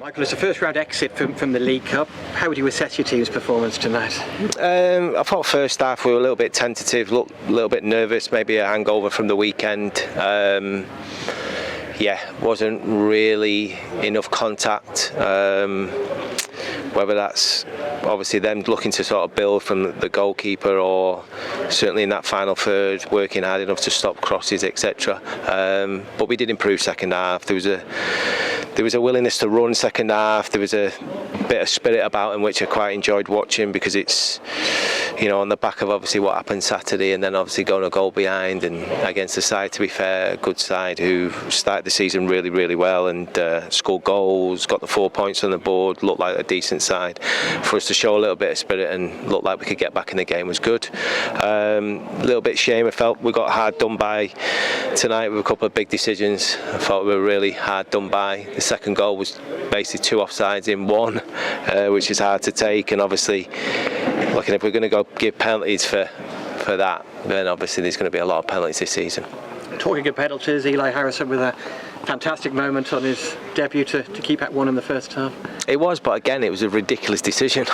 Michael, it's a first-round exit from the League Cup. How would you assess your team's performance tonight? I thought first half we were a little bit tentative, looked a little bit nervous, maybe a hangover from the weekend. Wasn't really enough contact. Whether that's obviously them looking to sort of build from the goalkeeper, or certainly in that final third working hard enough to stop crosses, etc. But we did improve second half. There was a willingness to run second half. There was a bit of spirit about him, which I quite enjoyed watching, because it's, on the back of obviously what happened Saturday, and then obviously going a goal behind, and against a side, to be fair, a good side who started the season really, really well and scored goals, got the 4 points on the board, looked like a decent side. For us to show a little bit of spirit and look like we could get back in the game was good. A little bit shame, I felt we got hard done by tonight with a couple of big decisions. I thought we were really hard done by. The second goal was basically 2 offsides in 1, which is hard to take, and obviously looking, if we're going to go give penalties for that, then obviously there's going to be a lot of penalties this season. Talking of penalties, Eli Harrison with a fantastic moment on his debut to keep at 1 in the first half. It was, but again, it was a ridiculous decision.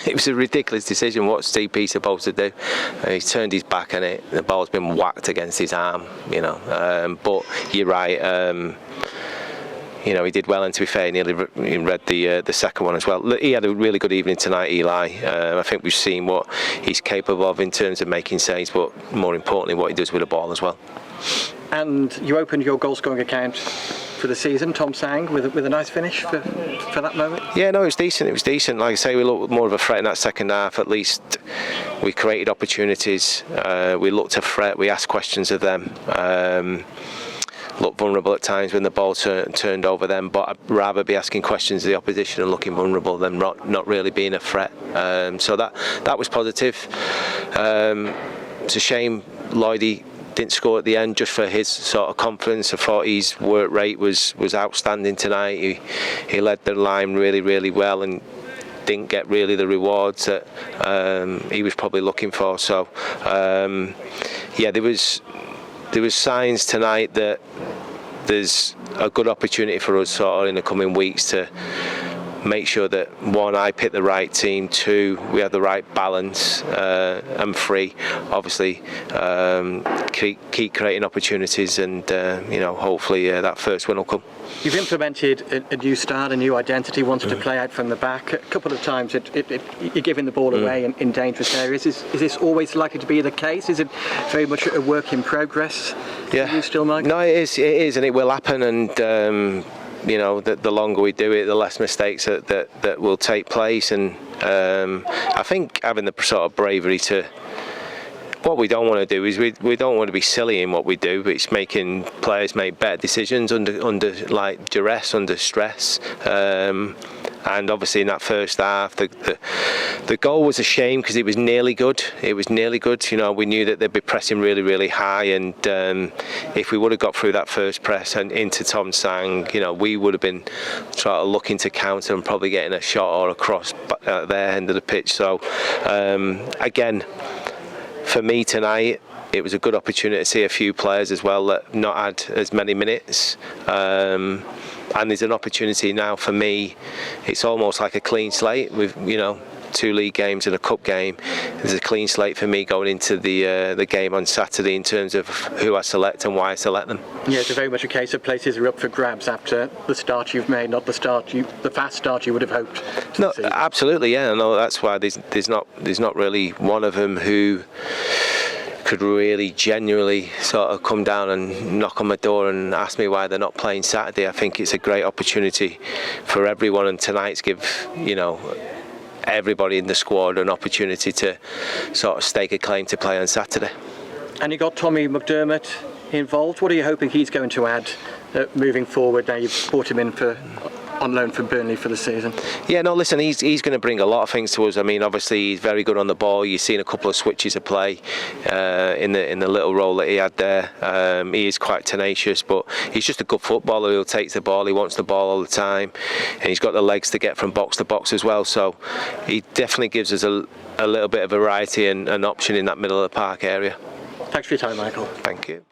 It was a ridiculous decision. What's CP supposed to do? He's turned his back on it. The ball's been whacked against his arm, But you're right. He did well, and to be fair, he nearly read the second one as well. He had a really good evening tonight, Eli. I think we've seen what he's capable of in terms of making saves, but more importantly, what he does with the ball as well. And you opened your goal-scoring account for the season, Tom Sang, with a nice finish for that moment. Yeah, no, it was decent. It was decent. Like I say, we looked more of a threat in that second half. At least we created opportunities. We looked to threat. We asked questions of them. Looked vulnerable at times when the ball turned over them, but I'd rather be asking questions of the opposition and looking vulnerable than not really being a threat. So that was positive. It's a shame Lloydie didn't score at the end, just for his sort of confidence. I thought his work rate was outstanding tonight. He led the line really, really well and didn't get really the rewards that he was probably looking for. So there was signs tonight that there's a good opportunity for us sort of in the coming weeks to make sure that, 1, I pick the right team, 2, we have the right balance, and 3, obviously keep creating opportunities, and hopefully that first win will come. You've implemented a new style, a new identity, wanted to play out from the back. A couple of times you're giving the ball away in dangerous areas. Is this always likely to be the case? Is it very much a work in progress? Yeah. You still, Mike? No, it is, and it will happen, and the longer we do it, the less mistakes that will take place. And I think having the sort of bravery to, what we don't want to do is we don't want to be silly in what we do. It's making players make better decisions under like duress, under stress. And obviously in that first half, the goal was a shame because it was nearly good. It was nearly good. We knew that they'd be pressing really, really high, and if we would have got through that first press and into Tom Sang, we would have been sort of looking to counter and probably getting a shot or a cross at their end of the pitch. So again, for me tonight, it was a good opportunity to see a few players as well that not had as many minutes. And there's an opportunity now for me. It's almost like a clean slate with 2 league games and a cup game. There's a clean slate for me going into the game on Saturday in terms of who I select and why I select them. Yeah, it's very much a case of places are up for grabs after the start you've made, not the fast start you would have hoped. No, absolutely, yeah. No, that's why there's not really one of them who could really genuinely sort of come down and knock on my door and ask me why they're not playing Saturday. I think it's a great opportunity for everyone, and tonight's give everybody in the squad an opportunity to sort of stake a claim to play on Saturday. And you got Tommy McDermott involved. What are you hoping he's going to add moving forward now you've brought him in on loan from Burnley for the season? Yeah, no, listen, he's going to bring a lot of things to us. I mean, obviously he's very good on the ball. You've seen a couple of switches of play in the little role that he had there. He is quite tenacious, but he's just a good footballer. He'll take the ball, he wants the ball all the time, and he's got the legs to get from box to box as well. So he definitely gives us a little bit of variety and an option in that middle of the park area. Thanks for your time, Michael. Thank you.